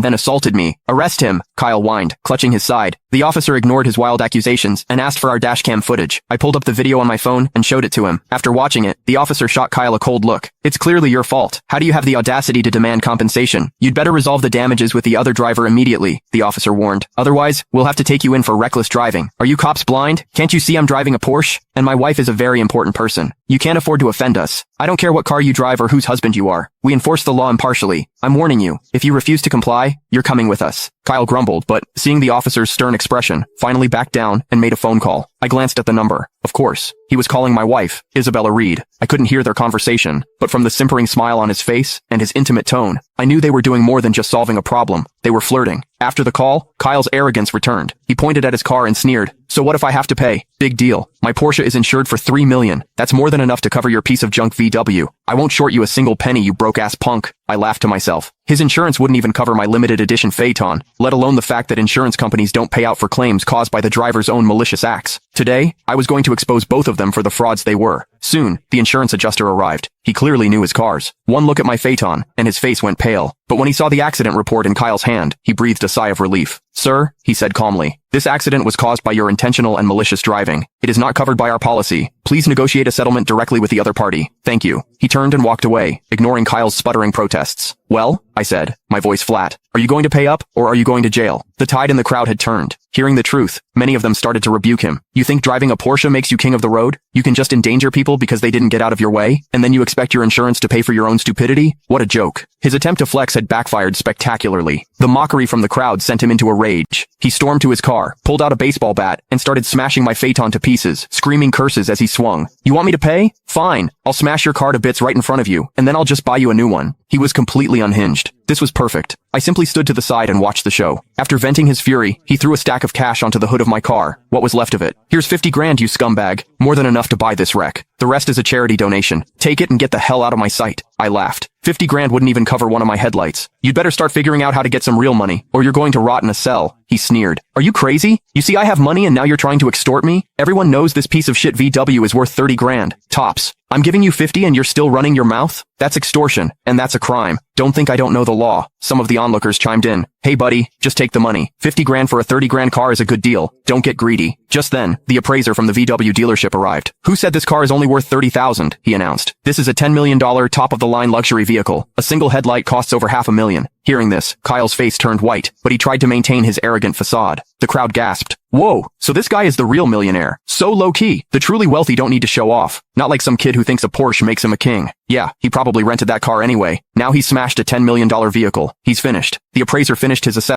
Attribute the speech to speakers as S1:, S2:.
S1: then assaulted me. Arrest him, Kyle whined, clutching his side. The officer ignored his wild accusations and asked for our dashcam footage. I pulled up the video on my phone and showed it to him. After watching it, the officer shot Kyle a cold look. It's clearly your fault. How do you have the audacity to demand compensation? You'd better resolve the damages with the other driver immediately, the officer warned. Otherwise, we'll have to take you in for reckless driving. Are you cops blind? Can't you see I'm driving a Porsche? And my wife is a very important person. You can't afford to offend us. I don't care what car you drive or whose husband you are. We enforce the law impartially. I'm warning you. If you refuse to comply, you're coming with us. Kyle grumbled, but, seeing the officer's stern expression, finally backed down and made a phone call. I glanced at the number. Of course, he was calling my wife, Isabella Reed. I couldn't hear their conversation, but from the simpering smile on his face and his intimate tone, I knew they were doing more than just solving a problem. They were flirting. After the call, Kyle's arrogance returned. He pointed at his car and sneered. So what if I have to pay? Big deal. My Porsche is insured for $3 million. That's more than enough to cover your piece of junk VW. I won't short you a single penny, you broke-ass punk. I laughed to myself. His insurance wouldn't even cover my limited edition Phaeton, let alone the fact that insurance companies don't pay out for claims caused by the driver's own malicious acts. Today, I was going to expose both of them for the frauds they were. Soon, the insurance adjuster arrived. He clearly knew his cars. One look at my Phaeton, and his face went pale. But when he saw the accident report in Kyle's hand, he breathed a sigh of relief. Sir, he said calmly, this accident was caused by your intentional and malicious driving. It is not covered by our policy. Please negotiate a settlement directly with the other party. Thank you. He turned and walked away, ignoring Kyle's sputtering protests. Well, I said, my voice flat. Are you going to pay up, or are you going to jail? The tide in the crowd had turned. Hearing the truth, many of them started to rebuke him. You think driving a Porsche makes you king of the road? You can just endanger people because they didn't get out of your way, and then you expect your insurance to pay for your own stupidity? What a joke. His attempt to flex had backfired spectacularly. The mockery from the crowd sent him into a rage. He stormed to his car, pulled out a baseball bat, and started smashing my Phaeton to pieces, screaming curses as he swung. You want me to pay? Fine. I'll smash your car to bits right in front of you, and then I'll just buy you a new one. He was completely unhinged. This was perfect. I simply stood to the side and watched the show. After venting his fury, he threw a stack of cash onto the hood of my car. What was left of it? Here's 50 grand, you scumbag. More than enough to buy this wreck. The rest is a charity donation. Take it and get the hell out of my sight. I laughed. 50 grand wouldn't even cover one of my headlights. You'd better start figuring out how to get some real money, or you're going to rot in a cell. He sneered. Are you crazy? You see I have money and now you're trying to extort me? Everyone knows this piece of shit VW is worth 30 grand. Tops. I'm giving you 50 and you're still running your mouth? That's extortion, and that's a crime. Don't think I don't know the law. Some of the onlookers chimed in. Hey buddy, just take the money. 50 grand for a 30 grand car is a good deal. Don't get greedy. Just then, the appraiser from the VW dealership arrived. Who said this car is only worth 30,000? He announced. This is a $10 million top-of-the-line luxury vehicle. A single headlight costs over $500,000. Hearing this, Kyle's face turned white, but he tried to maintain his arrogant facade. The crowd gasped. Whoa, so this guy is the real millionaire. So low-key. The truly wealthy don't need to show off. Not like some kid who thinks a Porsche makes him a king. Yeah, he probably rented that car anyway. Now he's smashed a $10 million vehicle. He's finished. The appraiser finished his assessment.